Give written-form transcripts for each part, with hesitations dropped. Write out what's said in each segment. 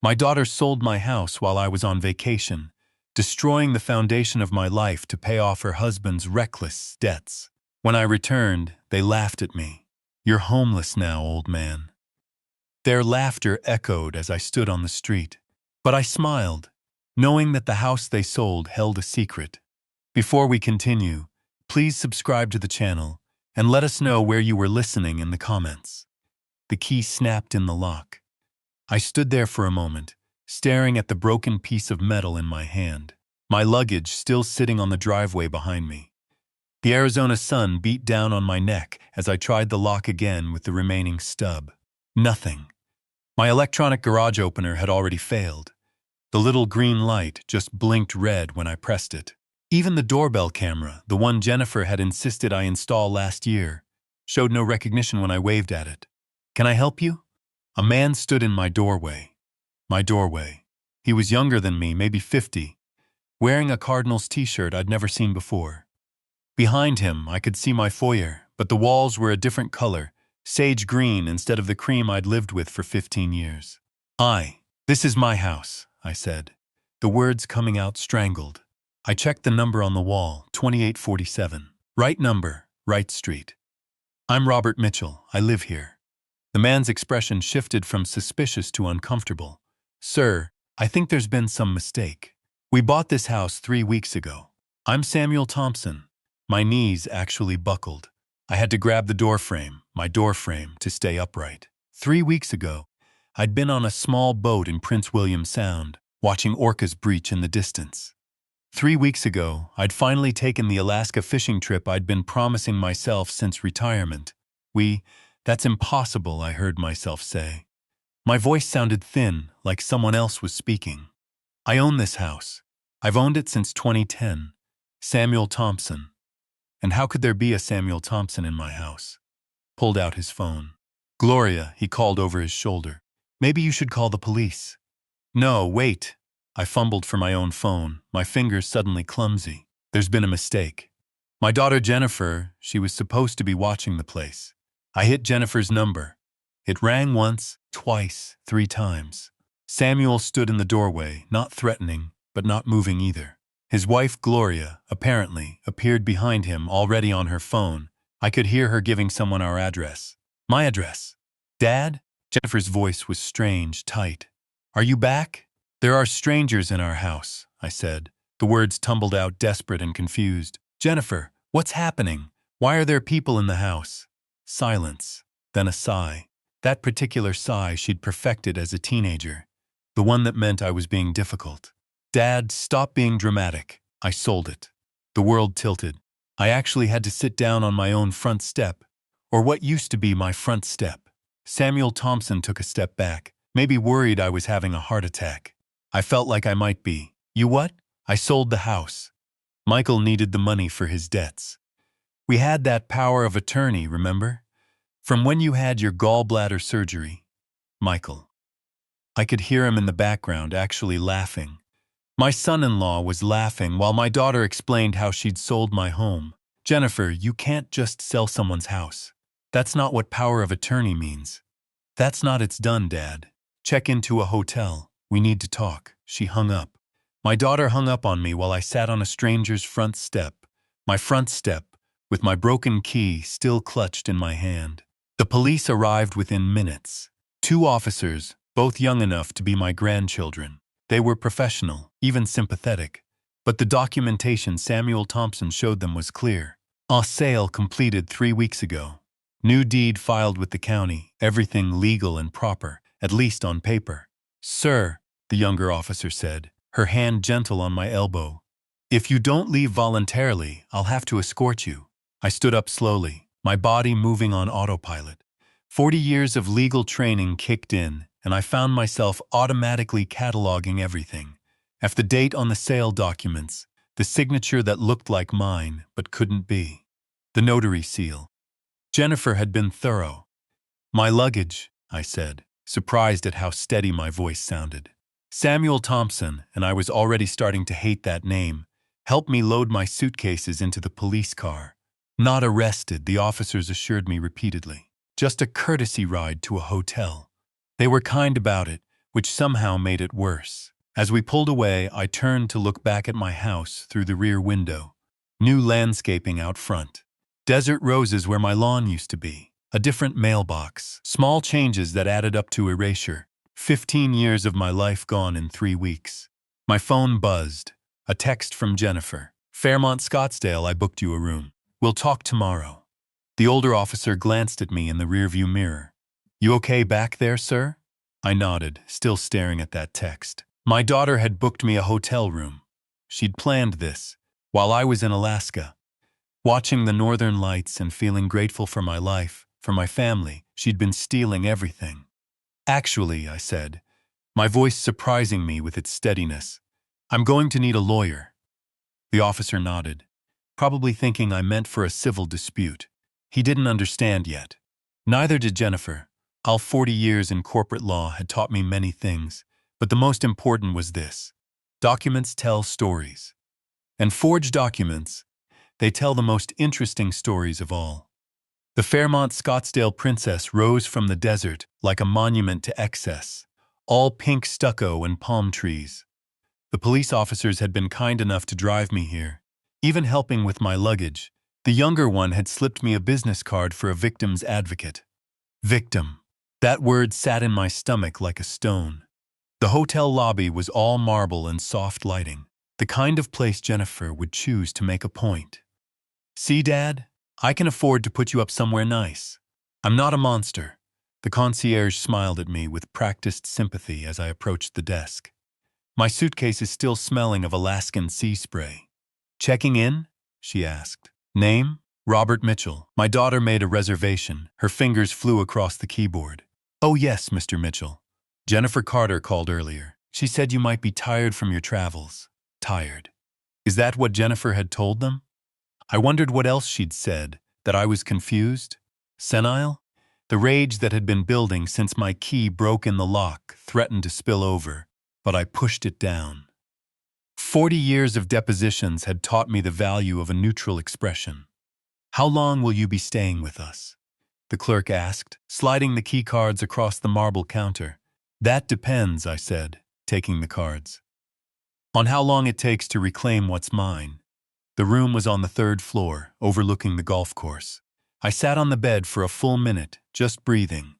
My daughter sold my house while I was on vacation, destroying the foundation of my life to pay off her husband's reckless debts. When I returned, they laughed at me. "You're homeless now, old man." Their laughter echoed as I stood on the street. But I smiled, knowing that the house they sold held a secret. Before we continue, please subscribe to the channel and let us know where you were listening in the comments. The key snapped in the lock. I stood there for a moment, staring at the broken piece of metal in my hand, my luggage still sitting on the driveway behind me. The Arizona sun beat down on my neck as I tried the lock again with the remaining stub. Nothing. My electronic garage opener had already failed. The little green light just blinked red when I pressed it. Even the doorbell camera, the one Jennifer had insisted I install last year, showed no recognition when I waved at it. "Can I help you?" A man stood in my doorway. He was younger than me, maybe 50, wearing a Cardinals T-shirt I'd never seen before. Behind him, I could see my foyer, but the walls were a different color, sage green instead of the cream I'd lived with for 15 years. "This is my house," I said, the words coming out strangled. I checked the number on the wall, 2847. "Right number, right street." "I'm Robert Mitchell. I live here." The man's expression shifted from suspicious to uncomfortable. "Sir, I think there's been some mistake. We bought this house 3 weeks ago. I'm Samuel Thompson." My knees actually buckled. I had to grab my door frame, to stay upright. 3 weeks ago, I'd been on a small boat in Prince William Sound, watching orcas breach in the distance. 3 weeks ago, I'd finally taken the Alaska fishing trip I'd been promising myself since retirement. That's impossible," I heard myself say. My voice sounded thin, like someone else was speaking. "I own this house. I've owned it since 2010. Samuel Thompson." And how could there be a Samuel Thompson in my house? Pulled out his phone. "Gloria," he called over his shoulder. "Maybe you should call the police." "No, wait." I fumbled for my own phone, my fingers suddenly clumsy. "There's been a mistake. My daughter Jennifer, she was supposed to be watching the place." I hit Jennifer's number. It rang once, twice, 3 times. Samuel stood in the doorway, not threatening, but not moving either. His wife, Gloria, apparently, appeared behind him, already on her phone. I could hear her giving someone our address. "My address." "Dad?" Jennifer's voice was strange, tight. "Are you back?" "There are strangers in our house," I said. The words tumbled out desperate and confused. "Jennifer, what's happening? Why are there people in the house?" Silence, then a sigh. That particular sigh she'd perfected as a teenager. The one that meant I was being difficult. "Dad, stop being dramatic." I sold it. The world tilted. I actually had to sit down on my own front step, or what used to be my front step. Samuel Thompson took a step back, maybe worried I was having a heart attack. I felt like I might be. "You what?" "I sold the house. Michael needed the money for his debts. We had that power of attorney, remember? From when you had your gallbladder surgery." Michael. I could hear him in the background, actually laughing. My son-in-law was laughing while my daughter explained how she'd sold my home. "Jennifer, you can't just sell someone's house. That's not what power of attorney means." "That's not it's done, Dad. Check into a hotel. We need to talk." She hung up. My daughter hung up on me while I sat on a stranger's front step. My front step, with my broken key still clutched in my hand. The police arrived within minutes. 2 officers, both young enough to be my grandchildren. They were professional, even sympathetic. But the documentation Samuel Thompson showed them was clear. A sale completed 3 weeks ago. New deed filed with the county, everything legal and proper, at least on paper. "Sir," the younger officer said, her hand gentle on my elbow, "if you don't leave voluntarily, I'll have to escort you." I stood up slowly, my body moving on autopilot. 40 years of legal training kicked in, and I found myself automatically cataloging everything. F the date on the sale documents, the signature that looked like mine but couldn't be, the notary seal. Jennifer had been thorough. "My luggage," I said, surprised at how steady my voice sounded. Samuel Thompson, and I was already starting to hate that name, helped me load my suitcases into the police car. "Not arrested," the officers assured me repeatedly. "Just a courtesy ride to a hotel." They were kind about it, which somehow made it worse. As we pulled away, I turned to look back at my house through the rear window. New landscaping out front. Desert roses where my lawn used to be. A different mailbox. Small changes that added up to erasure. 15 years of my life gone in 3 weeks. My phone buzzed. A text from Jennifer. Fairmont Scottsdale, I booked you a room. We'll talk tomorrow. The older officer glanced at me in the rearview mirror. You okay back there, sir? I nodded, still staring at that text. My daughter had booked me a hotel room. She'd planned this, while I was in Alaska. Watching the northern lights and feeling grateful for my life, for my family, she'd been stealing everything. Actually, I said, my voice surprising me with its steadiness, I'm going to need a lawyer. The officer nodded, probably thinking I meant for a civil dispute. He didn't understand yet. Neither did Jennifer. All 40 years in corporate law had taught me many things, but the most important was this. Documents tell stories. And forged documents, they tell the most interesting stories of all. The Fairmont Scottsdale princess rose from the desert like a monument to excess, all pink stucco and palm trees. The police officers had been kind enough to drive me here, even helping with my luggage. The younger one had slipped me a business card for a victim's advocate. Victim. That word sat in my stomach like a stone. The hotel lobby was all marble and soft lighting, the kind of place Jennifer would choose to make a point. See, Dad? I can afford to put you up somewhere nice. I'm not a monster. The concierge smiled at me with practiced sympathy as I approached the desk. My suitcase is still smelling of Alaskan sea spray. Checking in? She asked. Name? Robert Mitchell. My daughter made a reservation. Her fingers flew across the keyboard. Oh yes, Mr. Mitchell. Jennifer Carter called earlier. She said you might be tired from your travels. Tired. Is that what Jennifer had told them? I wondered what else she'd said, that I was confused? Senile? The rage that had been building since my key broke in the lock threatened to spill over, but I pushed it down. 40 years of depositions had taught me the value of a neutral expression. How long will you be staying with us? The clerk asked, sliding the key cards across the marble counter. That depends, I said, taking the cards. On how long it takes to reclaim what's mine. The room was on the 3rd floor, overlooking the golf course. I sat on the bed for a full minute, just breathing.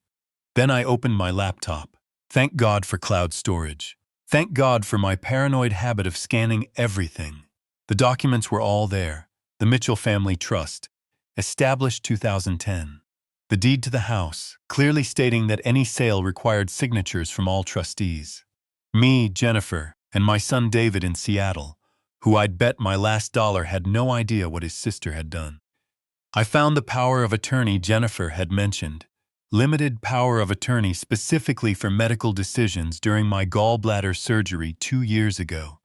Then I opened my laptop. Thank God for cloud storage. Thank God for my paranoid habit of scanning everything. The documents were all there. The Mitchell Family Trust, established 2010. The deed to the house, clearly stating that any sale required signatures from all trustees. Me, Jennifer, and my son David in Seattle, who I'd bet my last dollar had no idea what his sister had done. I found the power of attorney Jennifer had mentioned. Limited power of attorney specifically for medical decisions during my gallbladder surgery 2 years ago.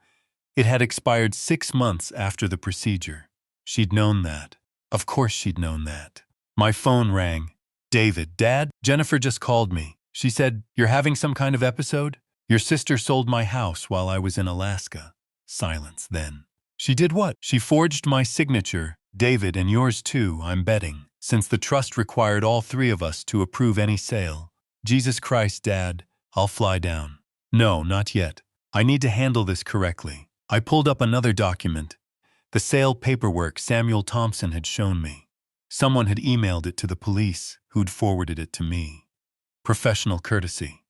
It had expired 6 months after the procedure. She'd known that. Of course she'd known that. My phone rang. David, Dad, Jennifer just called me. She said, "You're having some kind of episode? Your sister sold my house while I was in Alaska." Silence then. She did what? She forged my signature, David, and yours too, I'm betting, since the trust required all 3 of us to approve any sale. Jesus Christ, Dad, I'll fly down. No, not yet. I need to handle this correctly. I pulled up another document. The sale paperwork Samuel Thompson had shown me. Someone had emailed it to the police, who'd forwarded it to me. Professional courtesy.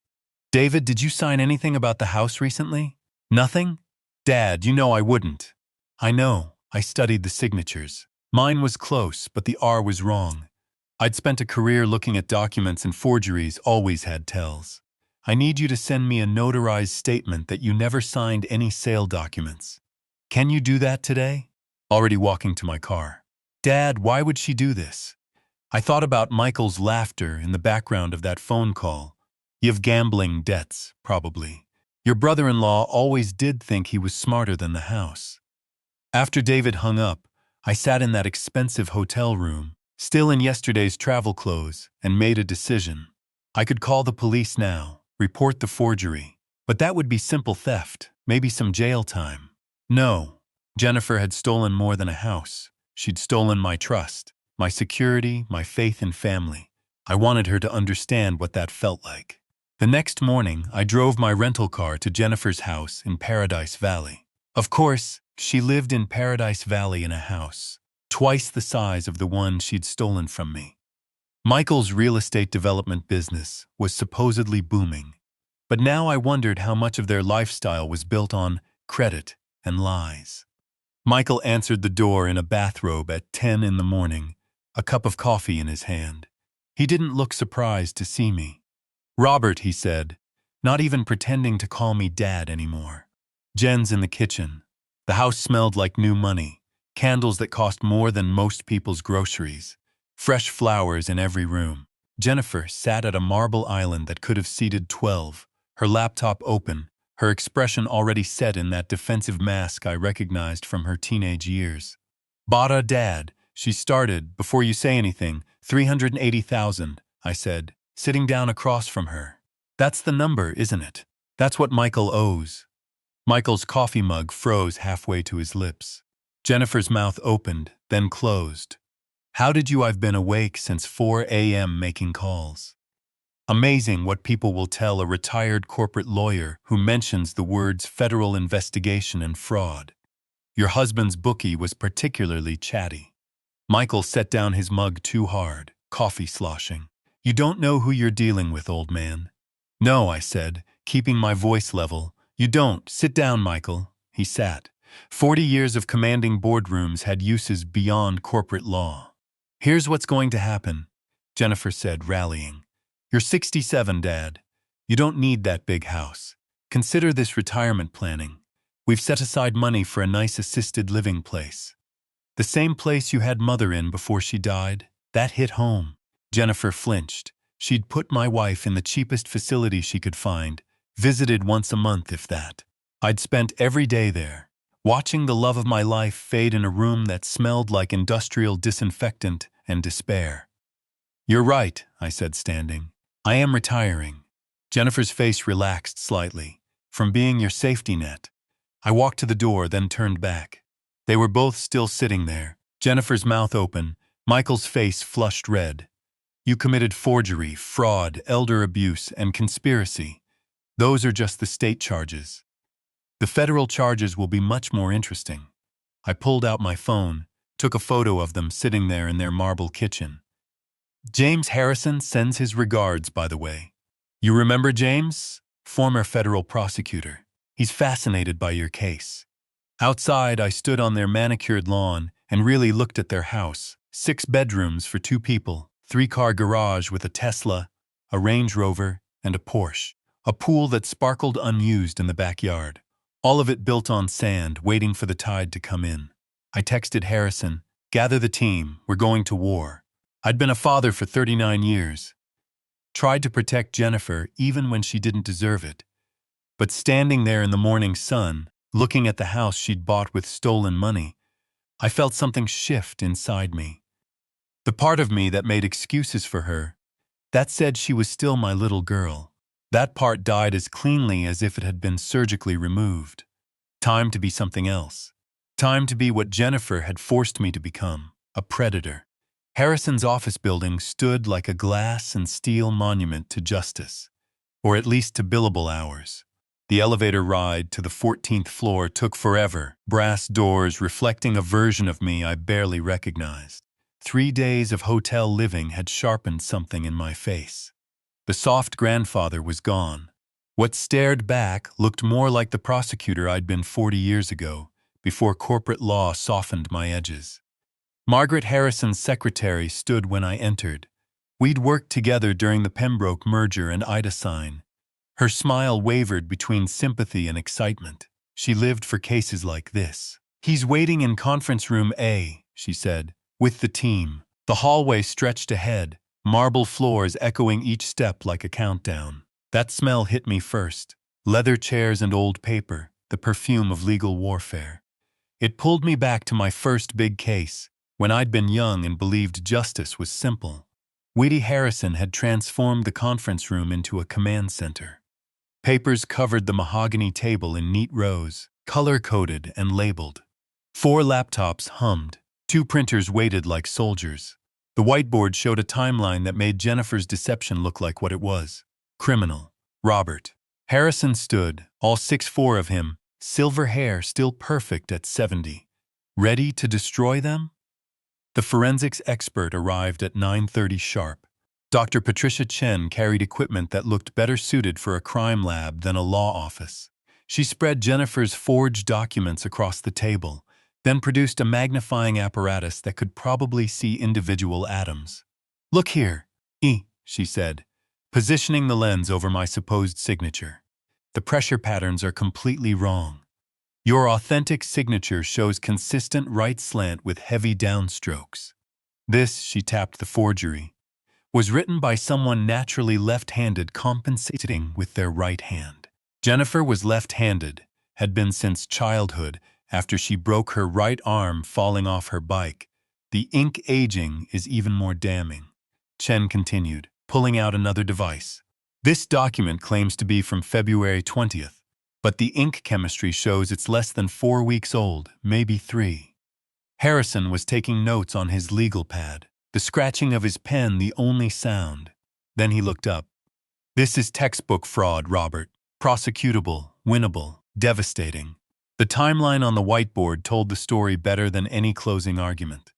David, did you sign anything about the house recently? Nothing? Dad, you know I wouldn't. I know. I studied the signatures. Mine was close, but the R was wrong. I'd spent a career looking at documents, and forgeries always had tells. I need you to send me a notarized statement that you never signed any sale documents. Can you do that today? Already walking to my car. Dad, why would she do this? I thought about Michael's laughter in the background of that phone call. You've gambling debts, probably. Your brother-in-law always did think he was smarter than the house. After David hung up, I sat in that expensive hotel room, still in yesterday's travel clothes, and made a decision. I could call the police now, report the forgery, but that would be simple theft, maybe some jail time. No, Jennifer had stolen more than a house. She'd stolen my trust, my security, my faith in family. I wanted her to understand what that felt like. The next morning, I drove my rental car to Jennifer's house in Paradise Valley. Of course, she lived in Paradise Valley in a house twice the size of the one she'd stolen from me. Michael's real estate development business was supposedly booming, but now I wondered how much of their lifestyle was built on credit and lies. Michael answered the door in a bathrobe at 10 in the morning, a cup of coffee in his hand. He didn't look surprised to see me. "Robert," he said, not even pretending to call me Dad anymore. "Jen's in the kitchen." The house smelled like new money, candles that cost more than most people's groceries, fresh flowers in every room. Jennifer sat at a marble island that could have seated 12, her laptop open, her expression already set in that defensive mask I recognized from her teenage years. "Bada, Dad," she started, "before you say anything, 380,000, I said, sitting down across from her. "That's the number, isn't it? That's what Michael owes." Michael's coffee mug froze halfway to his lips. Jennifer's mouth opened, then closed. "How did you? I've been awake since 4 a.m. making calls." Amazing what people will tell a retired corporate lawyer who mentions the words federal investigation and fraud. Your husband's bookie was particularly chatty. Michael set down his mug too hard, coffee sloshing. "You don't know who you're dealing with, old man." "No," I said, keeping my voice level. "You don't. Sit down, Michael." He sat. 40 years of commanding boardrooms had uses beyond corporate law. "Here's what's going to happen," Jennifer said, rallying. "You're 67, Dad. You don't need that big house. Consider this retirement planning. We've set aside money for a nice assisted living place. The same place you had Mother in before she died. That hit home." Jennifer flinched. She'd put my wife in the cheapest facility she could find, visited once a month if that. I'd spent every day there, watching the love of my life fade in a room that smelled like industrial disinfectant and despair. "You're right," I said, standing. "I am retiring." Jennifer's face relaxed slightly. "From being your safety net." I walked to the door, then turned back. They were both still sitting there, Jennifer's mouth open, Michael's face flushed red. "You committed forgery, fraud, elder abuse, and conspiracy. Those are just the state charges. The federal charges will be much more interesting." I pulled out my phone, took a photo of them sitting there in their marble kitchen. "James Harrison sends his regards, by the way. You remember James? Former federal prosecutor. He's fascinated by your case." Outside, I stood on their manicured lawn and really looked at their house. 6 bedrooms for 2 people, 3-car garage with a Tesla, a Range Rover, and a Porsche. A pool that sparkled unused in the backyard. All of it built on sand, waiting for the tide to come in. I texted Harrison, "Gather the team, we're going to war." I'd been a father for 39 years. Tried to protect Jennifer even when she didn't deserve it. But standing there in the morning sun, looking at the house she'd bought with stolen money, I felt something shift inside me. The part of me that made excuses for her, that said she was still my little girl, that part died as cleanly as if it had been surgically removed. Time to be something else. Time to be what Jennifer had forced me to become, a predator. Harrison's office building stood like a glass and steel monument to justice, or at least to billable hours. The elevator ride to the 14th floor took forever, brass doors reflecting a version of me I barely recognized. 3 days of hotel living had sharpened something in my face. The soft grandfather was gone. What stared back looked more like the prosecutor I'd been 40 years ago, before corporate law softened my edges. Margaret Harrison's secretary stood when I entered. We'd worked together during the Pembroke merger and Ida sign. Her smile wavered between sympathy and excitement. She lived for cases like this. "He's waiting in conference room A," she said, "with the team." The hallway stretched ahead, marble floors echoing each step like a countdown. That smell hit me first. Leather chairs and old paper, the perfume of legal warfare. It pulled me back to my first big case, when I'd been young and believed justice was simple. Weedy Harrison had transformed the conference room into a command center. Papers covered the mahogany table in neat rows, color-coded and labeled. 4 laptops hummed. 2 printers waited like soldiers. The whiteboard showed a timeline that made Jennifer's deception look like what it was: criminal. Robert. Harrison stood, all 6'4" of him, silver hair still perfect at 70. Ready to destroy them? The forensics expert arrived at 9:30 sharp. Dr. Patricia Chen carried equipment that looked better suited for a crime lab than a law office. She spread Jennifer's forged documents across the table, then produced a magnifying apparatus that could probably see individual atoms. "Look here, she said, positioning the lens over my supposed signature. "The pressure patterns are completely wrong. Your authentic signature shows consistent right slant with heavy downstrokes. This," she tapped the forgery, "was written by someone naturally left-handed compensating with their right hand." Jennifer was left-handed, had been since childhood, after she broke her right arm falling off her bike. The ink aging is even more damning. Chen continued, pulling out another device. "This document claims to be from February 20th, but the ink chemistry shows it's less than 4 weeks old, maybe 3. Harrison was taking notes on his legal pad, the scratching of his pen the only sound. Then he looked up. "This is textbook fraud, Robert. Prosecutable, winnable, devastating." The timeline on the whiteboard told the story better than any closing argument.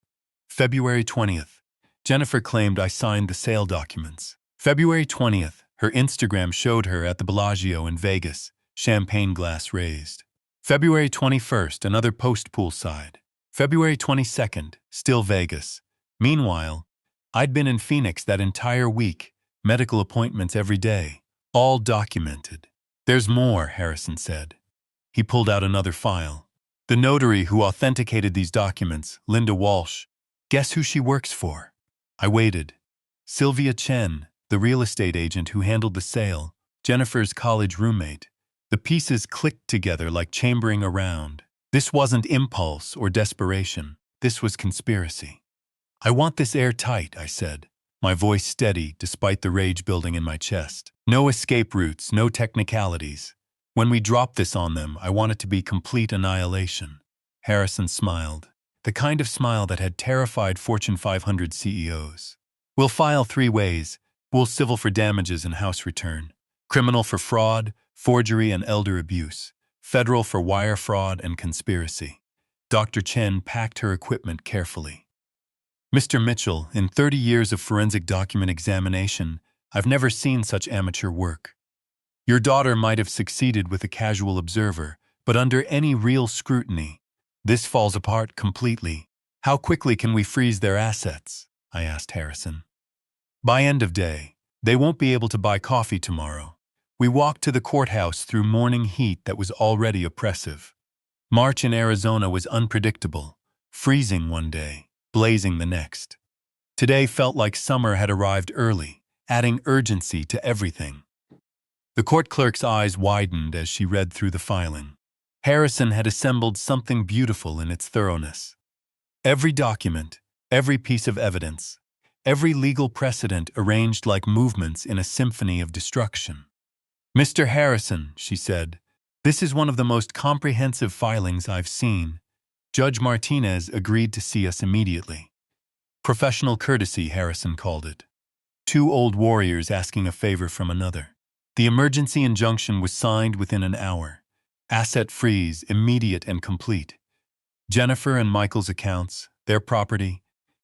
February 20th. Jennifer claimed I signed the sale documents. February 20th. Her Instagram showed her at the Bellagio in Vegas, champagne glass raised. February 21st, another post poolside. February 22nd, still Vegas. Meanwhile, I'd been in Phoenix that entire week, medical appointments every day, all documented. "There's more," Harrison said. He pulled out another file. "The notary who authenticated these documents, Linda Walsh. Guess who she works for?" I waited. "Sylvia Chen, the real estate agent who handled the sale, Jennifer's college roommate." The pieces clicked together like chambering around. This wasn't impulse or desperation. This was conspiracy. "I want this airtight," I said, my voice steady despite the rage building in my chest. "No escape routes, no technicalities. When we drop this on them, I want it to be complete annihilation." Harrison smiled, the kind of smile that had terrified Fortune 500 CEOs. "We'll file 3 ways. We'll civil for damages and house return, criminal for fraud, forgery and elder abuse, federal for wire fraud and conspiracy." Dr. Chen packed her equipment carefully. "Mr. Mitchell, in 30 years of forensic document examination, I've never seen such amateur work. Your daughter might have succeeded with a casual observer, but under any real scrutiny, this falls apart completely. How quickly can we freeze their assets?" I asked Harrison. "By end of day. They won't be able to buy coffee tomorrow." We walked to the courthouse through morning heat that was already oppressive. March in Arizona was unpredictable, freezing one day, blazing the next. Today felt like summer had arrived early, adding urgency to everything. The court clerk's eyes widened as she read through the filing. Harrison had assembled something beautiful in its thoroughness. Every document, every piece of evidence, every legal precedent arranged like movements in a symphony of destruction. "Mr. Harrison," she said, "this is one of the most comprehensive filings I've seen. Judge Martinez agreed to see us immediately." Professional courtesy, Harrison called it. 2 old warriors asking a favor from another. The emergency injunction was signed within an hour. Asset freeze, immediate and complete. Jennifer and Michael's accounts, their property,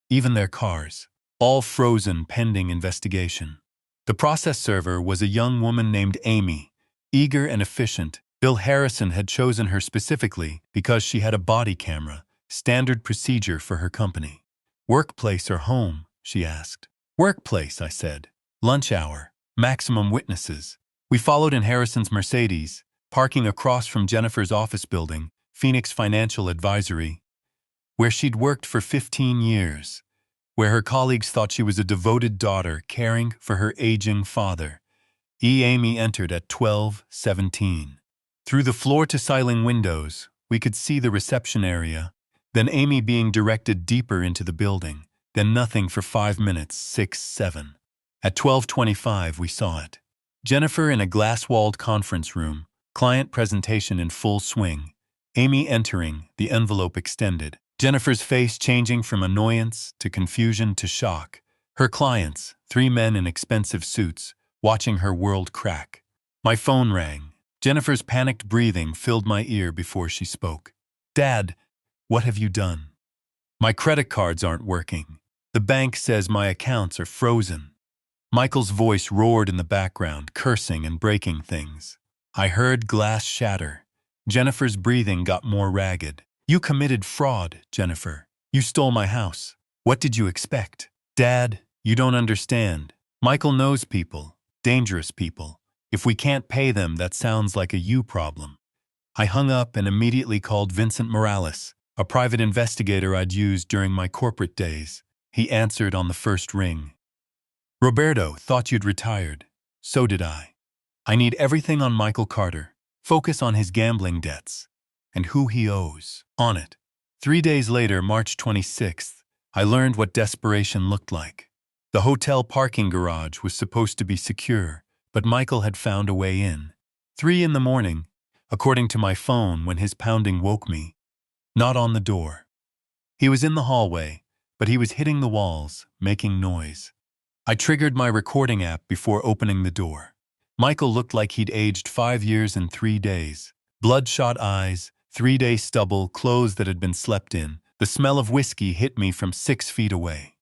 even their cars, all frozen pending investigation. The process server was a young woman named Amy, eager and efficient. Bill Harrison had chosen her specifically because she had a body camera, standard procedure for her company. "Workplace or home?" she asked. "Workplace," I said. "Lunch hour, maximum witnesses." We followed in Harrison's Mercedes, parking across from Jennifer's office building, Phoenix Financial Advisory, where she'd worked for 15 years. Where her colleagues thought she was a devoted daughter caring for her aging father. Amy entered at 12:17. Through the floor-to-ceiling windows, we could see the reception area, then Amy being directed deeper into the building, then nothing for 5 minutes, 6-7. At 12:25 we saw it. Jennifer in a glass-walled conference room, client presentation in full swing, Amy entering, the envelope extended. Jennifer's face changing from annoyance to confusion to shock. Her clients, 3 men in expensive suits, watching her world crack. My phone rang. Jennifer's panicked breathing filled my ear before she spoke. Dad, what have you done? My credit cards aren't working. The bank says my accounts are frozen. Michael's voice roared in the background, cursing and breaking things. I heard glass shatter. Jennifer's breathing got more ragged. You committed fraud, Jennifer. You stole my house. What did you expect? Dad, you don't understand. Michael knows people, dangerous people. If we can't pay them, that sounds like a you problem. I hung up and immediately called Vincent Morales, a private investigator I'd used during my corporate days. He answered on the first ring. Roberto, thought you'd retired. So did I. I need everything on Michael Carter. Focus on his gambling debts and who he owes. On it. 3 days later, March 26th, I learned what desperation looked like. The hotel parking garage was supposed to be secure, but Michael had found a way in. 3 in the morning, according to my phone when his pounding woke me. Not on the door. He was in the hallway, but he was hitting the walls, making noise. I triggered my recording app before opening the door. Michael looked like he'd aged 5 years and 3 days. Bloodshot eyes, 3-day stubble, clothes that had been slept in. The smell of whiskey hit me from 6 feet away.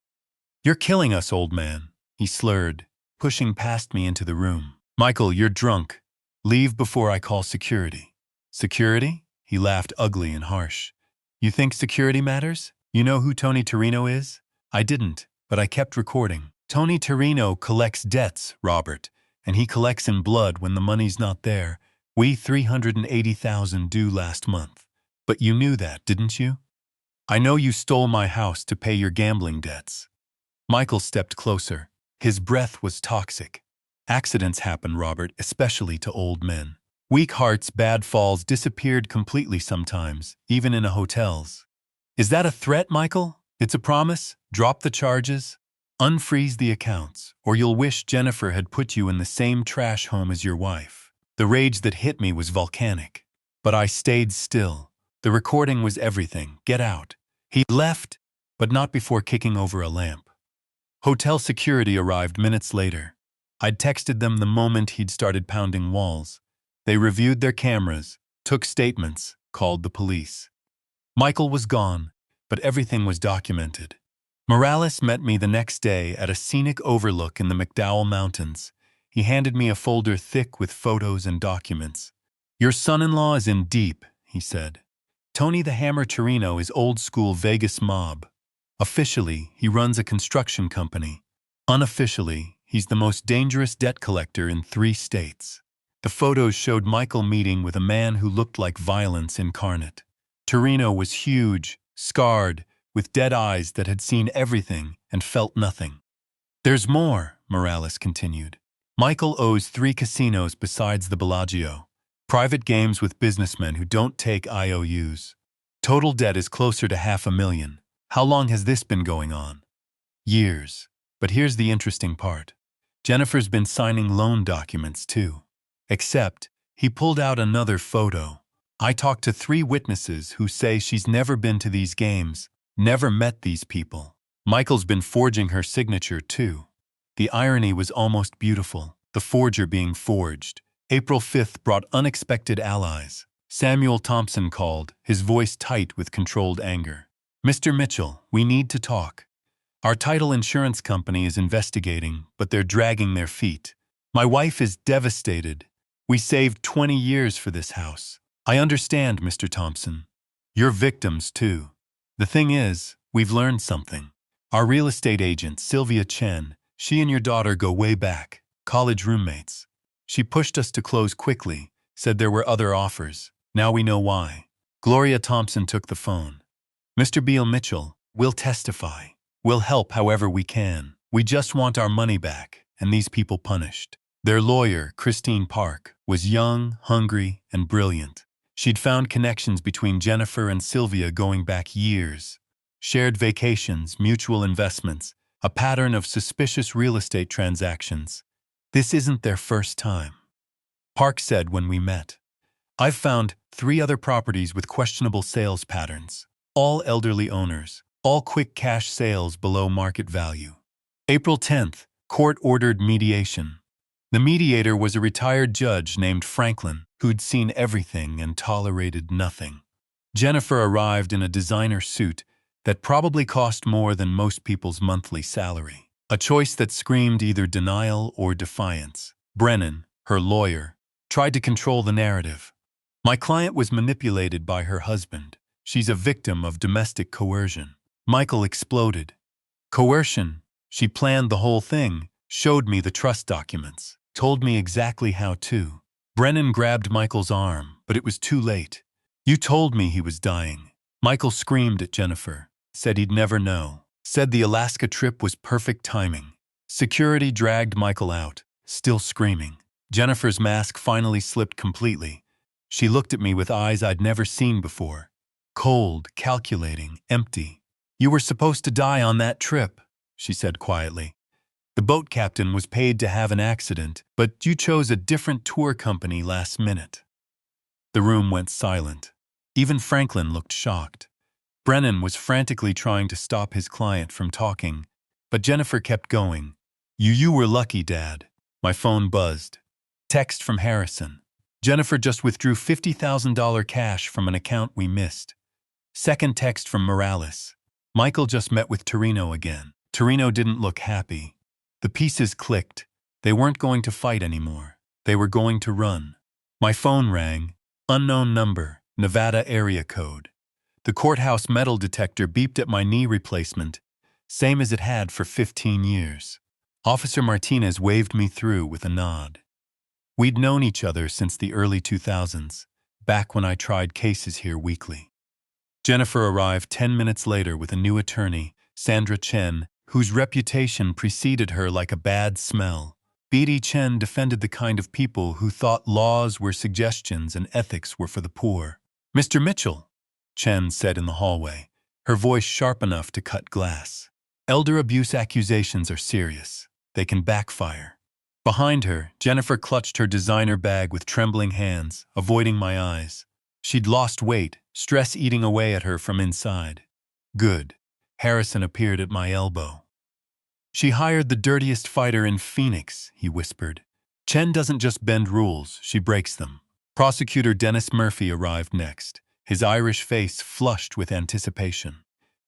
You're killing us, old man, he slurred, pushing past me into the room. Michael, you're drunk. Leave before I call security. Security? He laughed ugly and harsh. You think security matters? You know who Tony Torino is? I didn't, but I kept recording. Tony Torino collects debts, Robert, and he collects in blood when the money's not there. We $380,000 due last month. But you knew that, didn't you? I know you stole my house to pay your gambling debts. Michael stepped closer. His breath was toxic. Accidents happen, Robert, especially to old men. Weak hearts, bad falls disappeared completely sometimes, even in hotels. Is that a threat, Michael? It's a promise? Drop the charges? Unfreeze the accounts, or you'll wish Jennifer had put you in the same trash home as your wife. The rage that hit me was volcanic. But I stayed still. The recording was everything. Get out. He left, but not before kicking over a lamp. Hotel security arrived minutes later. I'd texted them the moment he'd started pounding walls. They reviewed their cameras, took statements, called the police. Michael was gone, but everything was documented. Morales met me the next day at a scenic overlook in the McDowell Mountains. He handed me a folder thick with photos and documents. Your son-in-law is in deep, he said. Tony the Hammer Torino is old-school Vegas mob. Officially, he runs a construction company. Unofficially, he's the most dangerous debt collector in 3 states. The photos showed Michael meeting with a man who looked like violence incarnate. Torino was huge, scarred, with dead eyes that had seen everything and felt nothing. There's more, Morales continued. Michael owes 3 casinos besides the Bellagio. Private games with businessmen who don't take IOUs. Total debt is closer to $500,000. How long has this been going on? Years. But here's the interesting part. Jennifer's been signing loan documents too. Except, he pulled out another photo. I talked to 3 witnesses who say she's never been to these games, never met these people. Michael's been forging her signature too. The irony was almost beautiful, the forger being forged. April 5th brought unexpected allies. Samuel Thompson called, his voice tight with controlled anger. Mr. Mitchell, we need to talk. Our title insurance company is investigating, but they're dragging their feet. My wife is devastated. We saved 20 years for this house. I understand, Mr. Thompson. You're victims, too. The thing is, we've learned something. Our real estate agent, Sylvia Chen, she and your daughter go way back, college roommates. She pushed us to close quickly, said there were other offers. Now we know why. Gloria Thompson took the phone. Mr. Beale Mitchell, we'll testify. We'll help however we can. We just want our money back, and these people punished. Their lawyer, Christine Park, was young, hungry, and brilliant. She'd found connections between Jennifer and Sylvia going back years. Shared vacations, mutual investments, a pattern of suspicious real estate transactions. This isn't their first time. Park said when we met. I've found 3 other properties with questionable sales patterns. All elderly owners, all quick cash sales below market value. April 10th, court ordered mediation. The mediator was a retired judge named Franklin, who'd seen everything and tolerated nothing. Jennifer arrived in a designer suit that probably cost more than most people's monthly salary, a choice that screamed either denial or defiance. Brennan, her lawyer, tried to control the narrative. My client was manipulated by her husband. She's a victim of domestic coercion. Michael exploded. Coercion? She planned the whole thing, showed me the trust documents, told me exactly how to. Brennan grabbed Michael's arm, but it was too late. You told me he was dying. Michael screamed at Jennifer, said he'd never know, said the Alaska trip was perfect timing. Security dragged Michael out, still screaming. Jennifer's mask finally slipped completely. She looked at me with eyes I'd never seen before. Cold, calculating, empty. You were supposed to die on that trip, she said quietly. The boat captain was paid to have an accident, but you chose a different tour company last minute. The room went silent. Even Franklin looked shocked. Brennan was frantically trying to stop his client from talking, but Jennifer kept going. You were lucky, Dad. My phone buzzed. Text from Harrison. Jennifer just withdrew $50,000 cash from an account we missed. Second text from Morales. Michael just met with Torino again. Torino didn't look happy. The pieces clicked. They weren't going to fight anymore. They were going to run. My phone rang. Unknown number, Nevada area code. The courthouse metal detector beeped at my knee replacement, same as it had for 15 years. Officer Martinez waved me through with a nod. We'd known each other since the early 2000s, back when I tried cases here weekly. Jennifer arrived 10 minutes later with a new attorney, Sandra Chen, whose reputation preceded her like a bad smell. B.D. Chen defended the kind of people who thought laws were suggestions and ethics were for the poor. Mr. Mitchell, Chen said in the hallway, her voice sharp enough to cut glass. Elder abuse accusations are serious. They can backfire. Behind her, Jennifer clutched her designer bag with trembling hands, avoiding my eyes. She'd lost weight, stress eating away at her from inside. Good. Harrison appeared at my elbow. She hired the dirtiest fighter in Phoenix, he whispered. Chen doesn't just bend rules, she breaks them. Prosecutor Dennis Murphy arrived next, his Irish face flushed with anticipation.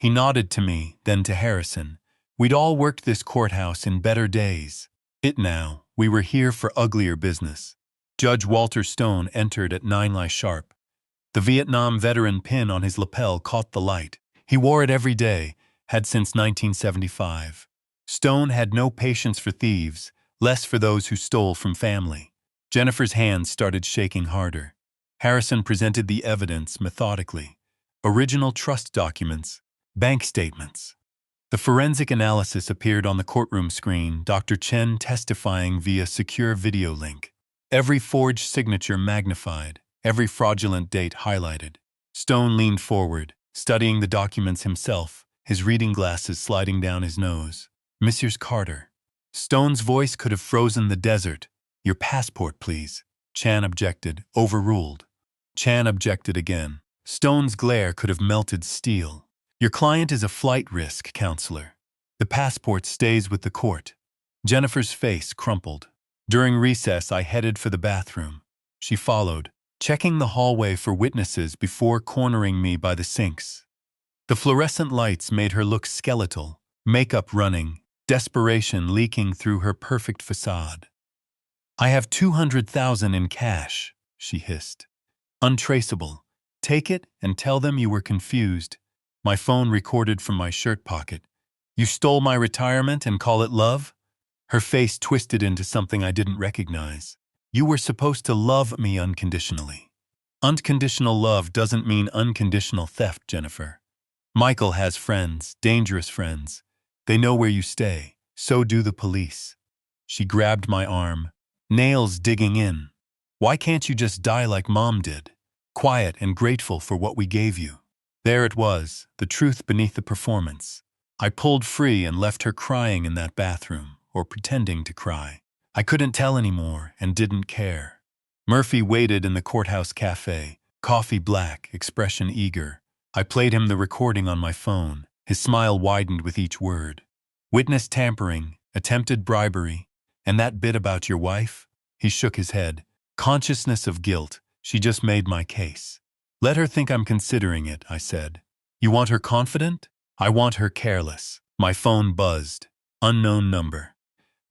He nodded to me, then to Harrison. We'd all worked this courthouse in better days. We were here for uglier business. Judge Walter Stone entered at 9 sharp. The Vietnam veteran pin on his lapel caught the light. He wore it every day, had since 1975. Stone had no patience for thieves, less for those who stole from family. Jennifer's hands started shaking harder. Harrison presented the evidence methodically. Original trust documents, bank statements. The forensic analysis appeared on the courtroom screen, Dr. Chen testifying via secure video link. Every forged signature magnified, every fraudulent date highlighted. Stone leaned forward, studying the documents himself, his reading glasses sliding down his nose. Messrs. Carter. Stone's voice could have frozen the desert. Your passport, please. Chan objected, overruled. Chan objected again. Stone's glare could have melted steel. Your client is a flight risk, counselor. The passport stays with the court. Jennifer's face crumpled. During recess, I headed for the bathroom. She followed, checking the hallway for witnesses before cornering me by the sinks. The fluorescent lights made her look skeletal, makeup running, desperation leaking through her perfect facade. I have $200,000 in cash, she hissed. Untraceable. Take it and tell them you were confused. My phone recorded from my shirt pocket. You stole my retirement and call it love? Her face twisted into something I didn't recognize. You were supposed to love me unconditionally. Unconditional love doesn't mean unconditional theft, Jennifer. Michael has friends, dangerous friends. They know where you stay. So do the police. She grabbed my arm, nails digging in. Why can't you just die like Mom did? Quiet and grateful for what we gave you. There it was, the truth beneath the performance. I pulled free and left her crying in that bathroom, or pretending to cry. I couldn't tell anymore and didn't care. Murphy waited in the courthouse cafe, coffee black, expression eager. I played him the recording on my phone. His smile widened with each word. Witness tampering, attempted bribery, And that bit about your wife? He shook his head. Consciousness of guilt. She just made my case. Let her think I'm considering it, I said. You want her confident? I want her careless. My phone buzzed. Unknown number.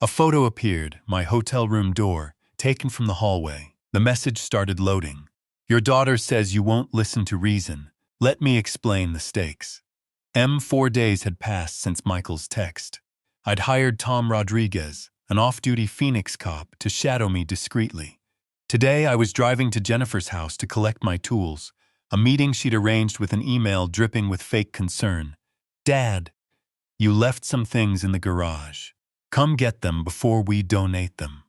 A photo appeared, my hotel room door, taken from the hallway. The message started loading. Your daughter says you won't listen to reason. Let me explain the stakes. 4 days had passed since Michael's text. I'd hired Tom Rodriguez, an off-duty Phoenix cop, to shadow me discreetly. Today I was driving to Jennifer's house to collect my tools, a meeting she'd arranged with an email dripping with fake concern. Dad, you left some things in the garage. Come get them before we donate them.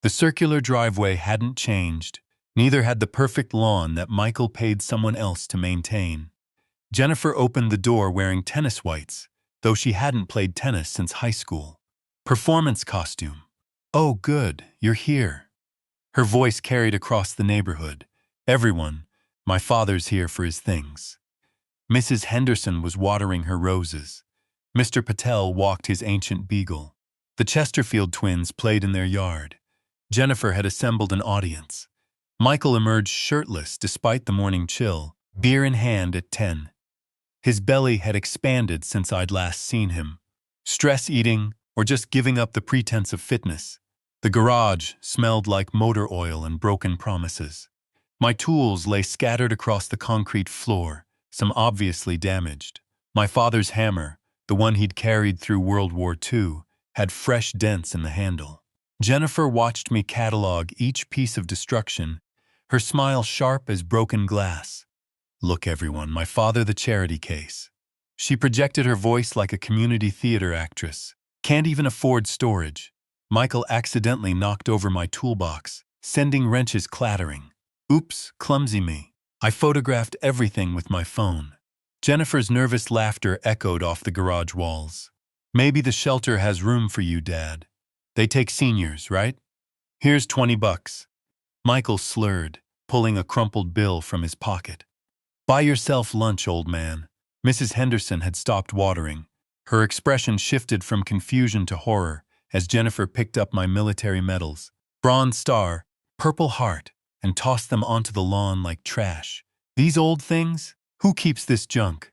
The circular driveway hadn't changed. Neither had the perfect lawn that Michael paid someone else to maintain. Jennifer opened the door wearing tennis whites, though she hadn't played tennis since high school. Performance costume. Oh, good, you're here. Her voice carried across the neighborhood. Everyone, my father's here for his things. Mrs. Henderson was watering her roses. Mr. Patel walked his ancient beagle. The Chesterfield twins played in their yard. Jennifer had assembled an audience. Michael emerged shirtless despite the morning chill, beer in hand at 10. His belly had expanded since I'd last seen him. Stress eating, or just giving up the pretense of fitness. The garage smelled like motor oil and broken promises. My tools lay scattered across the concrete floor, some obviously damaged. My father's hammer, the one he'd carried through World War II, had fresh dents in the handle. Jennifer watched me catalog each piece of destruction, her smile sharp as broken glass. Look, everyone, my father the charity case. She projected her voice like a community theater actress. Can't even afford storage. Michael accidentally knocked over my toolbox, sending wrenches clattering. Oops, clumsy me. I photographed everything with my phone. Jennifer's nervous laughter echoed off the garage walls. Maybe the shelter has room for you, Dad. They take seniors, right? Here's $20. Michael slurred, pulling a crumpled bill from his pocket. Buy yourself lunch, old man. Mrs. Henderson had stopped watering. Her expression shifted from confusion to horror as Jennifer picked up my military medals, Bronze Star, Purple Heart, and tossed them onto the lawn like trash. These old things? Who keeps this junk?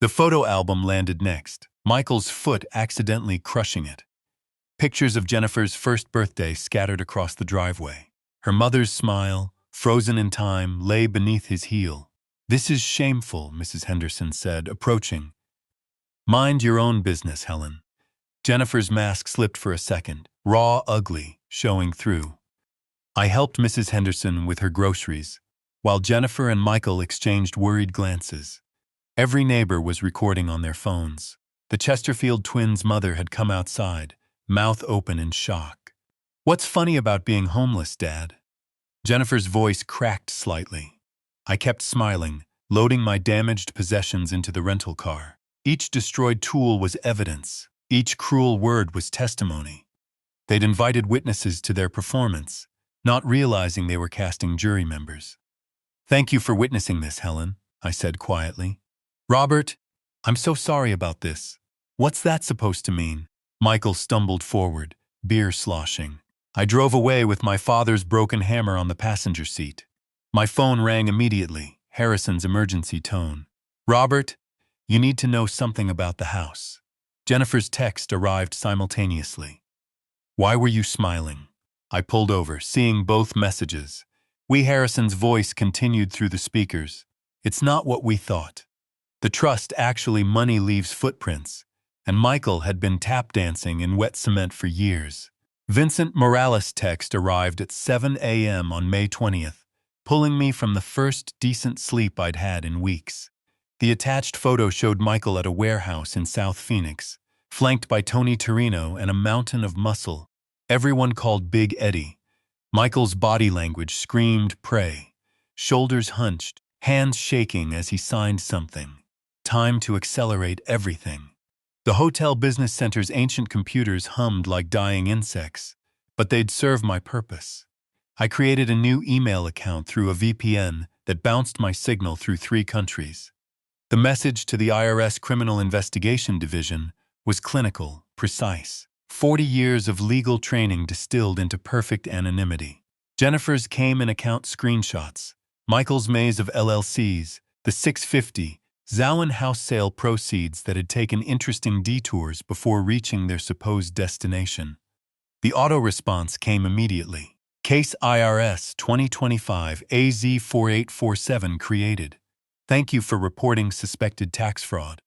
The photo album landed next, Michael's foot accidentally crushing it. Pictures of Jennifer's first birthday scattered across the driveway. Her mother's smile, frozen in time, lay beneath his heel. This is shameful, Mrs. Henderson said, approaching. Mind your own business, Helen. Jennifer's mask slipped for a second, raw, ugly, showing through. I helped Mrs. Henderson with her groceries, while Jennifer and Michael exchanged worried glances. Every neighbor was recording on their phones. The Chesterfield twins' mother had come outside, mouth open in shock. What's funny about being homeless, Dad? Jennifer's voice cracked slightly. I kept smiling, loading my damaged possessions into the rental car. Each destroyed tool was evidence. Each cruel word was testimony. They'd invited witnesses to their performance, not realizing they were casting jury members. Thank you for witnessing this, Helen, I said quietly. Robert, I'm so sorry about this. What's that supposed to mean? Michael stumbled forward, beer sloshing. I drove away with my father's broken hammer on the passenger seat. My phone rang immediately, Harrison's emergency tone. Robert, you need to know something about the house. Jennifer's text arrived simultaneously. Why were you smiling? I pulled over, seeing both messages. Harrison's voice continued through the speakers. It's not what we thought. The trust actually money leaves footprints, and Michael had been tap dancing in wet cement for years. Vincent Morales' text arrived at 7 a.m. on May 20th, pulling me from the first decent sleep I'd had in weeks. The attached photo showed Michael at a warehouse in South Phoenix, flanked by Tony Torino and a mountain of muscle. Everyone called Big Eddie. Michael's body language screamed pray, shoulders hunched, hands shaking as he signed something. Time to accelerate everything. The hotel business center's ancient computers hummed like dying insects, but they'd serve my purpose. I created a new email account through a VPN that bounced my signal through 3 countries. The message to the IRS Criminal Investigation Division was clinical, precise. 40 years of legal training distilled into perfect anonymity. Jennifer's came in account screenshots, Michael's maze of LLCs, the 650 Zowan house sale proceeds that had taken interesting detours before reaching their supposed destination. The auto response came immediately. Case IRS 2025 AZ 4847 created. Thank you for reporting suspected tax fraud.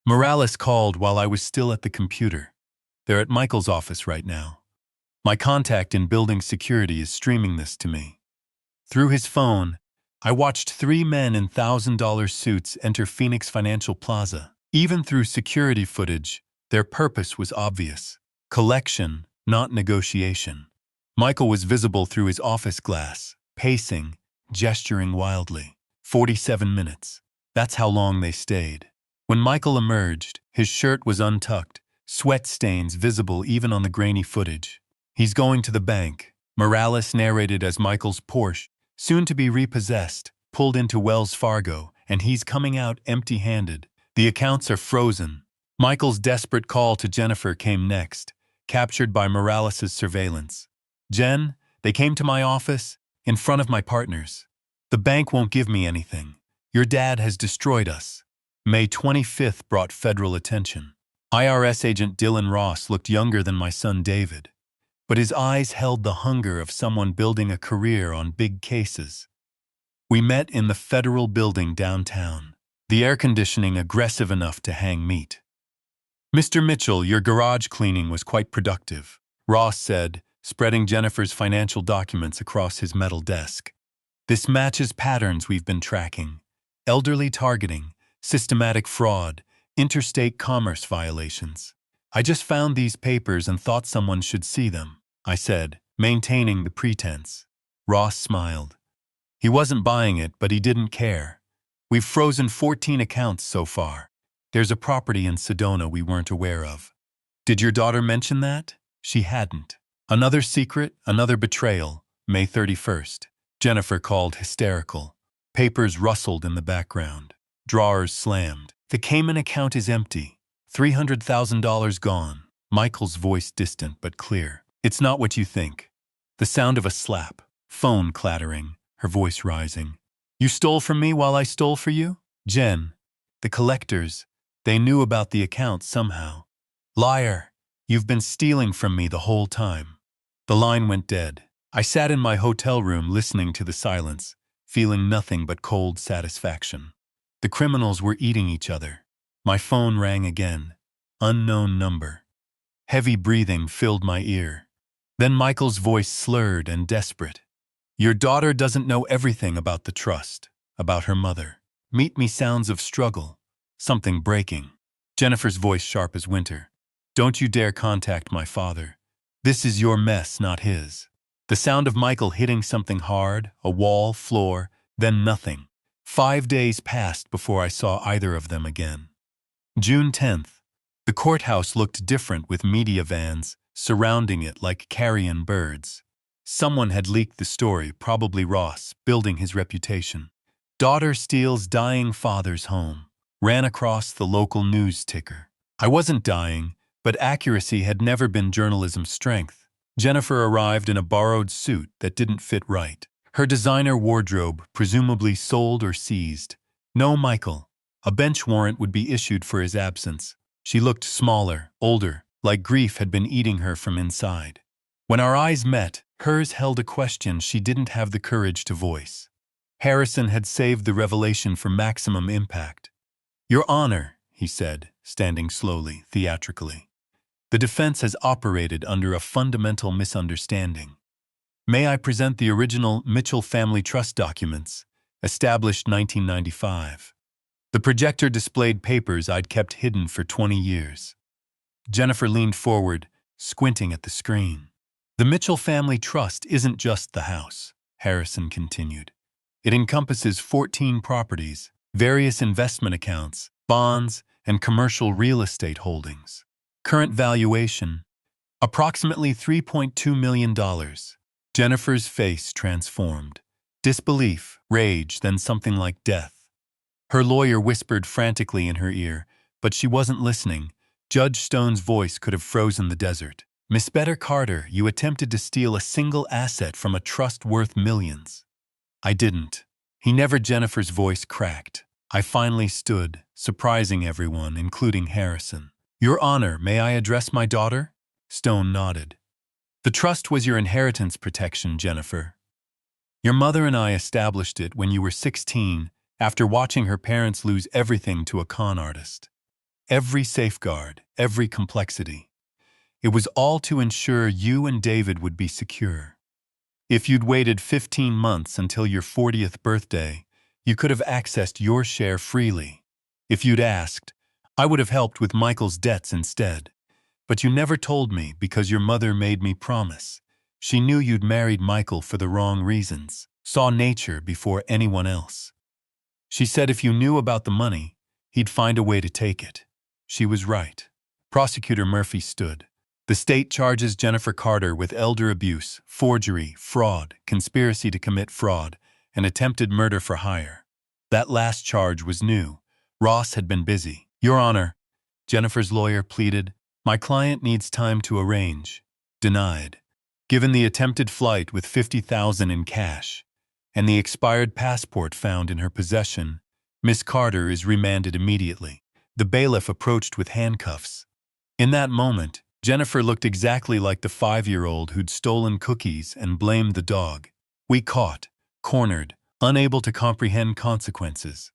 Morales called while I was still at the computer. They're at Michael's office right now. My contact in building security is streaming this to me. Through his phone, I watched 3 men in $1,000 suits enter Phoenix Financial Plaza. Even through security footage, their purpose was obvious. Collection, not negotiation. Michael was visible through his office glass, pacing, gesturing wildly. 47 minutes. That's how long they stayed. When Michael emerged, his shirt was untucked, sweat stains visible even on the grainy footage. He's going to the bank, Morales narrated as Michael's Porsche, soon to be repossessed, pulled into Wells Fargo, and he's coming out empty-handed. The accounts are frozen. Michael's desperate call to Jennifer came next, captured by Morales' surveillance. Jen, they came to my office, in front of my partners. The bank won't give me anything. Your dad has destroyed us. May 25th brought federal attention. IRS agent Dylan Ross looked younger than my son David, but his eyes held the hunger of someone building a career on big cases. We met in the federal building downtown, the air conditioning aggressive enough to hang meat. Mr. Mitchell, your garage cleaning was quite productive, Ross said, spreading Jennifer's financial documents across his metal desk. This matches patterns we've been tracking: elderly targeting, systematic fraud, interstate commerce violations. I just found these papers and thought someone should see them, I said, maintaining the pretense. Ross smiled. He wasn't buying it, but he didn't care. We've frozen 14 accounts so far. There's a property in Sedona we weren't aware of. Did your daughter mention that? She hadn't. Another secret, another betrayal. May 31st. Jennifer called hysterical. Papers rustled in the background. Drawers slammed. The Cayman account is empty. $300,000 gone. Michael's voice distant but clear. It's not what you think. The sound of a slap. Phone clattering. Her voice rising. You stole from me while I stole for you? Jen. The collectors. They knew about the account somehow. Liar. You've been stealing from me the whole time. The line went dead. I sat in my hotel room listening to the silence, feeling nothing but cold satisfaction. The criminals were eating each other. My phone rang again. Unknown number. Heavy breathing filled my ear. Then Michael's voice slurred and desperate. Your daughter doesn't know everything about the trust, about her mother. Meet me sounds of struggle. Something breaking. Jennifer's voice sharp as winter. Don't you dare contact my father. This is your mess, not his. The sound of Michael hitting something hard, a wall, floor, then nothing. 5 days passed before I saw either of them again. June 10th. The courthouse looked different with media vans surrounding it like carrion birds. Someone had leaked the story, probably Ross, building his reputation. Daughter steals dying father's home. Ran across the local news ticker. I wasn't dying, but accuracy had never been journalism's strength. Jennifer arrived in a borrowed suit that didn't fit right. Her designer wardrobe presumably sold or seized. No Michael. A bench warrant would be issued for his absence. She looked smaller, older, like grief had been eating her from inside. When our eyes met, hers held a question she didn't have the courage to voice. Harrison had saved the revelation for maximum impact. Your Honor, he said, standing slowly, theatrically. The defense has operated under a fundamental misunderstanding. May I present the original Mitchell Family Trust documents, established 1995. The projector displayed papers I'd kept hidden for 20 years. Jennifer leaned forward, squinting at the screen. The Mitchell Family Trust isn't just the house, Harrison continued. It encompasses 14 properties, various investment accounts, bonds, and commercial real estate holdings. Current valuation, approximately $3.2 million. Jennifer's face transformed. Disbelief, rage, then something like death. Her lawyer whispered frantically in her ear, but she wasn't listening, Judge Stone's voice could have frozen the desert. Miss Better Carter, you attempted to steal a single asset from a trust worth millions. I didn't. He never. Jennifer's voice cracked. I finally stood, surprising everyone, including Harrison. Your Honor, may I address my daughter? Stone nodded. The trust was your inheritance protection, Jennifer. Your mother and I established it when you were 16, after watching her parents lose everything to a con artist. Every safeguard, every complexity. It was all to ensure you and David would be secure. If you'd waited 15 months until your 40th birthday, you could have accessed your share freely. If you'd asked, I would have helped with Michael's debts instead. But you never told me because your mother made me promise. She knew you'd married Michael for the wrong reasons, saw nature before anyone else. She said if you knew about the money, he'd find a way to take it. She was right. Prosecutor Murphy stood. The state charges Jennifer Carter with elder abuse, forgery, fraud, conspiracy to commit fraud, and attempted murder for hire. That last charge was new. Ross had been busy. Your Honor, Jennifer's lawyer pleaded, my client needs time to arrange. Denied. Given the attempted flight with $50,000 in cash, and the expired passport found in her possession, Miss Carter is remanded immediately. The bailiff approached with handcuffs. In that moment, Jennifer looked exactly like the 5-year-old who'd stolen cookies and blamed the dog. We caught, cornered, unable to comprehend consequences.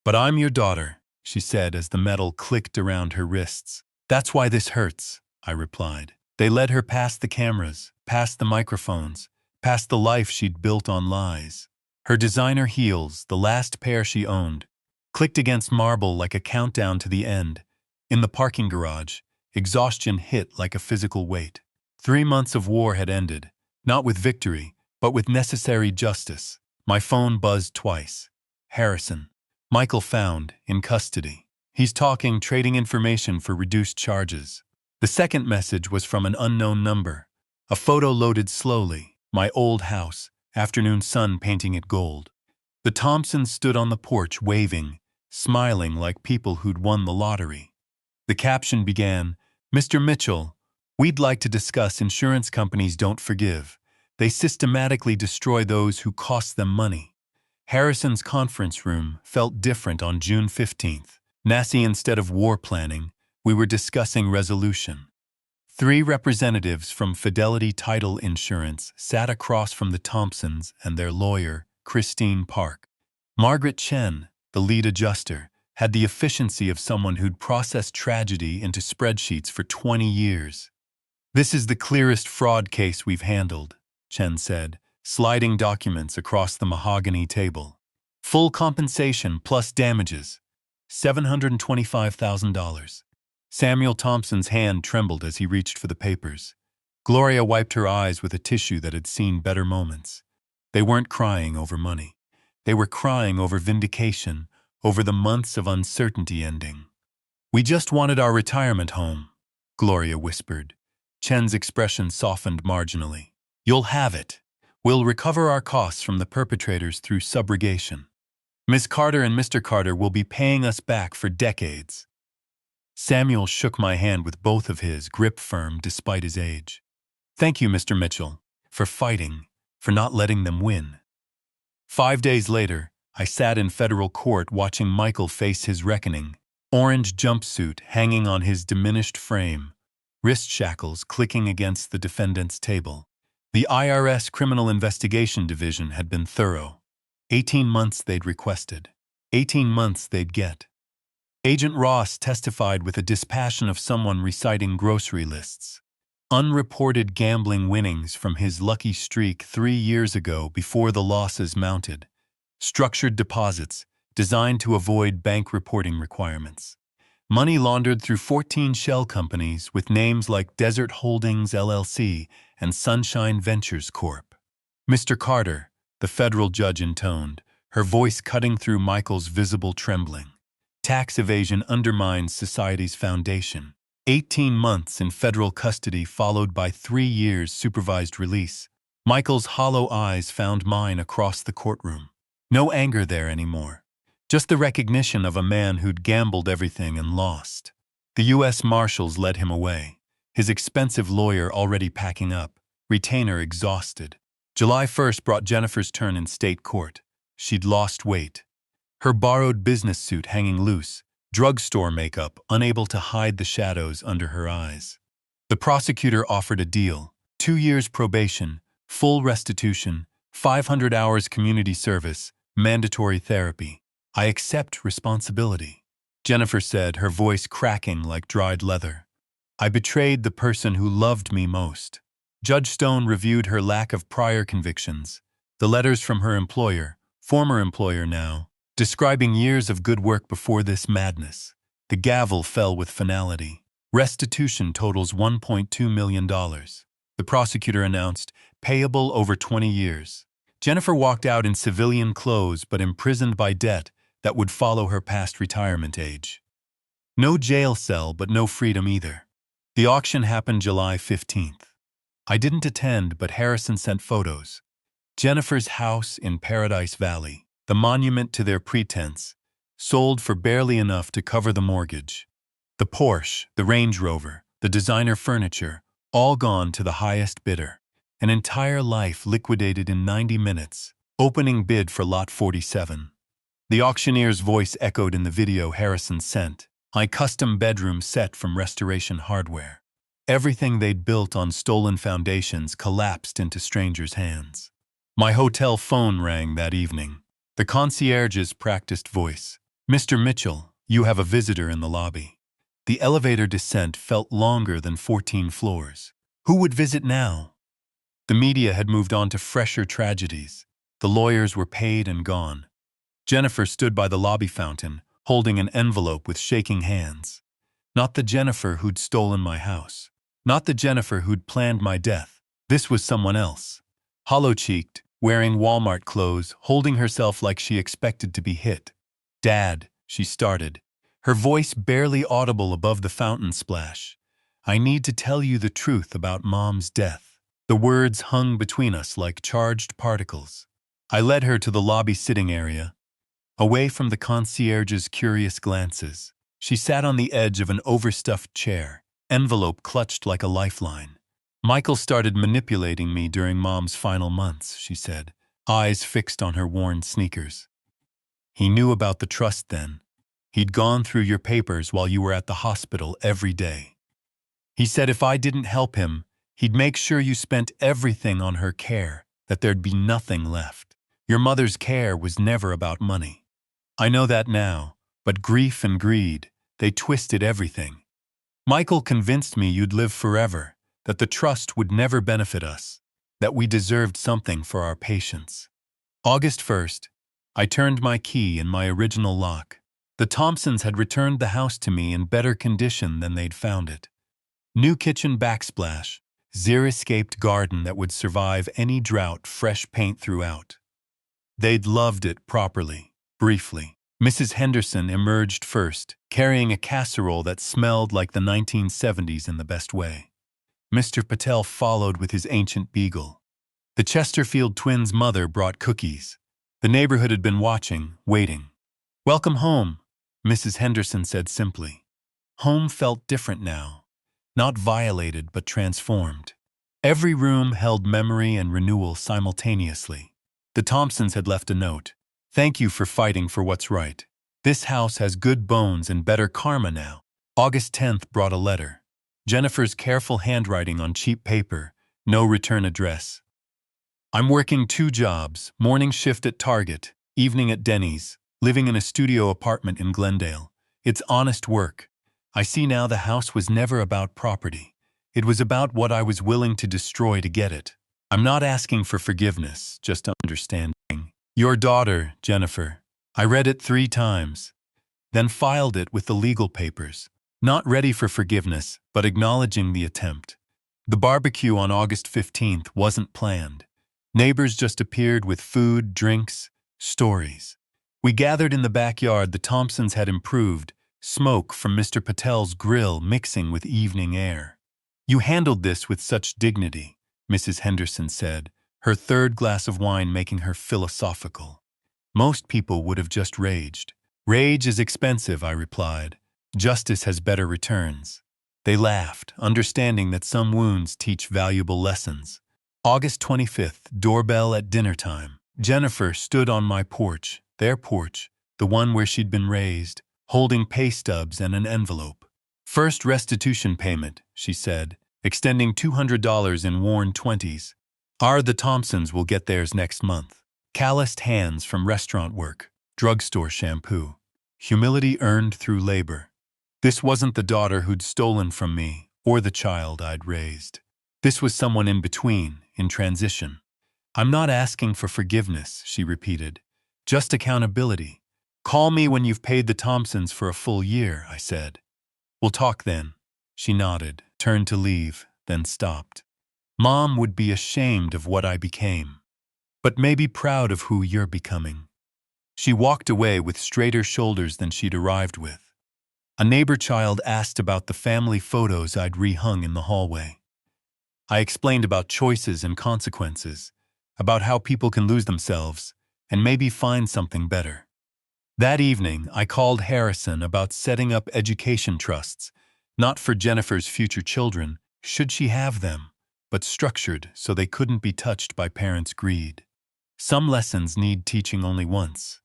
But I'm your daughter, she said as the metal clicked around her wrists. That's why this hurts, I replied. They led her past the cameras, past the microphones, past the life she'd built on lies. Her designer heels, the last pair she owned, clicked against marble like a countdown to the end. In the parking garage, exhaustion hit like a physical weight. 3 months of war had ended, not with victory, but with necessary justice. My phone buzzed twice. Harrison. Michael found, in custody. He's talking, trading information for reduced charges. The second message was from an unknown number. A photo loaded slowly. My old house, afternoon sun painting it gold. The Thompsons stood on the porch waving, smiling like people who'd won the lottery. The caption began, Mr. Mitchell, we'd like to discuss insurance companies don't forgive. They systematically destroy those who cost them money. Harrison's conference room felt different on June 15th. Nasty, instead of war planning, we were discussing resolution. 3 representatives from Fidelity Title Insurance sat across from the Thompsons and their lawyer, Christine Park. Margaret Chen, the lead adjuster, had the efficiency of someone who'd processed tragedy into spreadsheets for 20 years. This is the clearest fraud case we've handled, Chen said, sliding documents across the mahogany table. Full compensation plus damages, $725,000. Samuel Thompson's hand trembled as he reached for the papers. Gloria wiped her eyes with a tissue that had seen better moments. They weren't crying over money. They were crying over vindication, over the months of uncertainty ending. We just wanted our retirement home, Gloria whispered. Chen's expression softened marginally. You'll have it. We'll recover our costs from the perpetrators through subrogation. Miss Carter and Mr. Carter will be paying us back for decades. Samuel shook my hand with both of his, grip firm despite his age. Thank you, Mr. Mitchell, for fighting, for not letting them win. 5 days later, I sat in federal court watching Michael face his reckoning, orange jumpsuit hanging on his diminished frame, wrist shackles clicking against the defendant's table. The IRS Criminal Investigation Division had been thorough. 18 months they'd requested. 18 months they'd get. Agent Ross testified with the dispassion of someone reciting grocery lists. Unreported gambling winnings from his lucky streak 3 years ago before the losses mounted. Structured deposits designed to avoid bank reporting requirements. Money laundered through 14 shell companies with names like Desert Holdings LLC and Sunshine Ventures Corp. Mr. Carter, the federal judge intoned, her voice cutting through Michael's visible trembling. Tax evasion undermines society's foundation. 18 months in federal custody followed by 3 years supervised release. Michael's hollow eyes found mine across the courtroom. No anger there anymore. Just the recognition of a man who'd gambled everything and lost. The U.S. Marshals led him away, his expensive lawyer already packing up, retainer exhausted. July 1st brought Jennifer's turn in state court. She'd lost weight. Her borrowed business suit hanging loose, drugstore makeup unable to hide the shadows under her eyes. The prosecutor offered a deal: 2 years probation, full restitution, 500 hours community service, mandatory therapy. I accept responsibility, Jennifer said, her voice cracking like dried leather. I betrayed the person who loved me most. Judge Stone reviewed her lack of prior convictions, the letters from her employer, former employer now, describing years of good work before this madness. The gavel fell with finality. Restitution totals $1.2 million. The prosecutor announced, payable over 20 years. Jennifer walked out in civilian clothes but imprisoned by debt that would follow her past retirement age. No jail cell, but no freedom either. The auction happened July 15th. I didn't attend, but Harrison sent photos. Jennifer's house in Paradise Valley, the monument to their pretense, sold for barely enough to cover the mortgage. The Porsche, the Range Rover, the designer furniture, all gone to the highest bidder. An entire life liquidated in 90 minutes. Opening bid for Lot 47. The auctioneer's voice echoed in the video Harrison sent. My custom bedroom set from Restoration Hardware. Everything they'd built on stolen foundations collapsed into strangers' hands. My hotel phone rang that evening. The concierge's practiced voice. Mr. Mitchell, you have a visitor in the lobby. The elevator descent felt longer than 14 floors. Who would visit now? The media had moved on to fresher tragedies. The lawyers were paid and gone. Jennifer stood by the lobby fountain, holding an envelope with shaking hands. Not the Jennifer who'd stolen my house. Not the Jennifer who'd planned my death. This was someone else. Hollow-cheeked, wearing Walmart clothes, holding herself like she expected to be hit. Dad, she started, her voice barely audible above the fountain splash. I need to tell you the truth about Mom's death. The words hung between us like charged particles. I led her to the lobby sitting area, away from the concierge's curious glances. She sat on the edge of an overstuffed chair, envelope clutched like a lifeline. Michael started manipulating me during Mom's final months, she said, eyes fixed on her worn sneakers. He knew about the trust then. He'd gone through your papers while you were at the hospital every day. He said if I didn't help him, he'd make sure you spent everything on her care, that there'd be nothing left. Your mother's care was never about money. I know that now, but grief and greed, they twisted everything. Michael convinced me you'd live forever, that the trust would never benefit us, that we deserved something for our patience. August 1st, I turned my key in my original lock. The Thompsons had returned the house to me in better condition than they'd found it. New kitchen backsplash, xeriscaped garden that would survive any drought, fresh paint throughout. They'd loved it properly, briefly. Mrs. Henderson emerged first, carrying a casserole that smelled like the 1970s in the best way. Mr. Patel followed with his ancient beagle. The Chesterfield twins' mother brought cookies. The neighborhood had been watching, waiting. Welcome home, Mrs. Henderson said simply. Home felt different now. Not violated, but transformed. Every room held memory and renewal simultaneously. The Thompsons had left a note. Thank you for fighting for what's right. This house has good bones and better karma now. August 10th brought a letter. Jennifer's careful handwriting on cheap paper, no return address. I'm working 2 jobs, morning shift at Target, evening at Denny's, living in a studio apartment in Glendale. It's honest work. I see now the house was never about property. It was about what I was willing to destroy to get it. I'm not asking for forgiveness, just understanding. Your daughter, Jennifer. I read it 3 times, then filed it with the legal papers. Not ready for forgiveness, but acknowledging the attempt. The barbecue on August 15th wasn't planned. Neighbors just appeared with food, drinks, stories. We gathered in the backyard the Thompsons had improved, smoke from Mr. Patel's grill mixing with evening air. You handled this with such dignity, Mrs. Henderson said, her 3rd glass of wine making her philosophical. Most people would have just raged. Rage is expensive, I replied. Justice has better returns. They laughed, understanding that some wounds teach valuable lessons. August 25th, doorbell at dinner time. Jennifer stood on my porch, their porch, the one where she'd been raised, holding pay stubs and an envelope. First restitution payment, she said, extending $200 in worn 20s. The Thompsons will get theirs next month. Calloused hands from restaurant work, drugstore shampoo. Humility earned through labor. This wasn't the daughter who'd stolen from me, or the child I'd raised. This was someone in between, in transition. I'm not asking for forgiveness, she repeated. Just accountability. Call me when you've paid the Thompsons for a full year, I said. We'll talk then. She nodded, turned to leave, then stopped. Mom would be ashamed of what I became, but maybe proud of who you're becoming. She walked away with straighter shoulders than she'd arrived with. A neighbor child asked about the family photos I'd rehung in the hallway. I explained about choices and consequences, about how people can lose themselves and maybe find something better. That evening, I called Harrison about setting up education trusts, not for Jennifer's future children, should she have them, but structured so they couldn't be touched by parents' greed. Some lessons need teaching only once.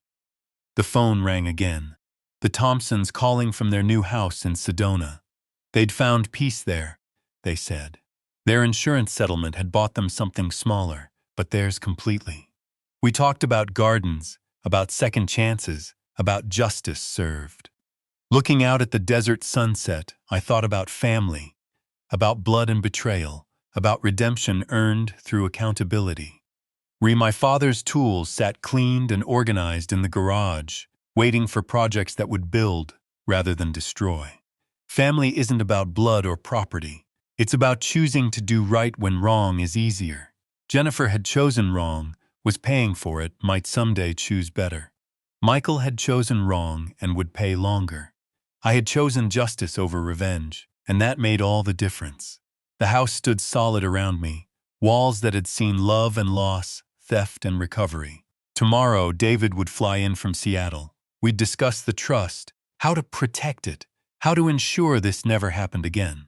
The phone rang again. The Thompsons calling from their new house in Sedona. They'd found peace there, they said. Their insurance settlement had bought them something smaller, but theirs completely. We talked about gardens, about second chances, about justice served. Looking out at the desert sunset, I thought about family, about blood and betrayal, about redemption earned through accountability. My father's tools sat cleaned and organized in the garage, waiting for projects that would build rather than destroy. Family isn't about blood or property. It's about choosing to do right when wrong is easier. Jennifer had chosen wrong, was paying for it, might someday choose better. Michael had chosen wrong and would pay longer. I had chosen justice over revenge, and that made all the difference. The house stood solid around me, walls that had seen love and loss, theft and recovery. Tomorrow, David would fly in from Seattle. We'd discuss the trust, how to protect it, how to ensure this never happened again.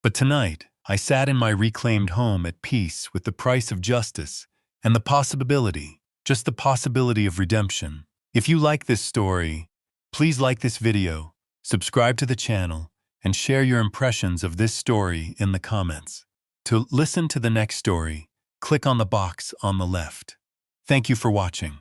But tonight, I sat in my reclaimed home at peace with the price of justice and the possibility, just the possibility of redemption. If you like this story, please like this video, subscribe to the channel, and share your impressions of this story in the comments. To listen to the next story, click on the box on the left. Thank you for watching.